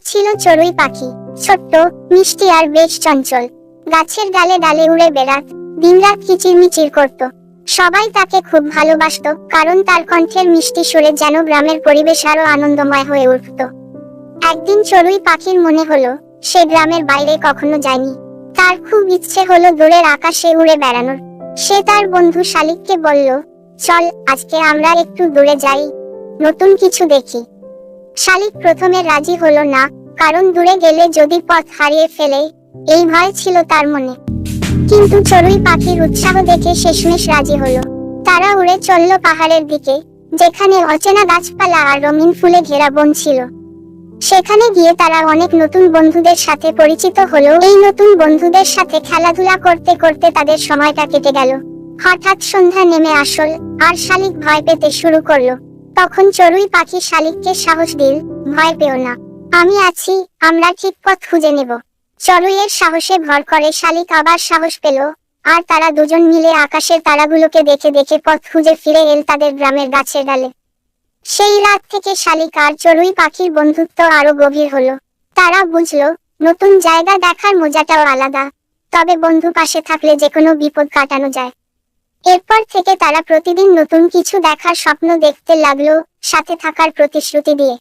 ছিল চড়ুই পাখি, ছোট্ট, মিষ্টি আর বেশ চঞ্চল। গাছের ডালে ডালে উড়ে বেড়াত, দিনরাত কিচিরমিচির করত। সবাই তাকে খুব ভালোবাসতো, কারণ তার কণ্ঠের মিষ্টি সুরে যেন গ্রামের পরিবেশ আরো আনন্দময় হয়ে উঠত। একদিন চড়ুই পাখির মনে হলো সে গ্রামের বাইরে কখনো যায়নি। তার খুব ইচ্ছে হলো দূরের আকাশে উড়ে বেড়ানোর। সে তার বন্ধু শালিককে বলল, চল আজকে আমরা একটু দূরে যাই, নতুন কিছু দেখি। শালিক প্রথমে রাজি হলো না, কারণ দূরে গেলে যদি পথ হারিয়ে ফেলে, এই ভয় ছিল তার মনে। কিন্তু চড়ুই পাখির উৎসাহ দেখে শেষমেশ রাজি হলো। তারা উড়ে চলল পাহাড়ের দিকে, যেখানে অচেনা গাছপালা আর রঙিন ফুলে ঘেরা বন ছিল। সেখানে গিয়ে তারা অনেক নতুন বন্ধুদের সাথে পরিচিত হলো। এই নতুন বন্ধুদের সাথে খেলাধুলা করতে করতে তাদের সময়টা কেটে গেল। হঠাৎ সন্ধ্যা নেমে আসল, আর শালিক ভয় পেতে শুরু করলো। তখন চড়ুই পাখি শালিককে সাহস দিল, ভয় পেও না, আমি আছি, আমরা ঠিক পথ খুঁজে নেব। চড়ুইয়ের সাহসে ভর করে শালিক আবার সাহস পেল, আর তারা দুজন মিলে আকাশের তারাগুলোকে দেখে দেখে পথ খুঁজে ফিরে এল তাদের গ্রামের গাছের ডালে। সেই রাত থেকে শালিক আর চড়ুই পাখির বন্ধুত্ব আরো গভীর হলো। তারা বুঝলো, নতুন জায়গা দেখার মজাটাও আলাদা, তবে বন্ধু পাশে থাকলে যে কোনো বিপদ কাটানো যায়। এরপর থেকে তারা প্রতিদিন নতুন কিছু দেখার স্বপ্ন দেখতে লাগলো, সাথে থাকার প্রতিশ্রুতি দিয়ে।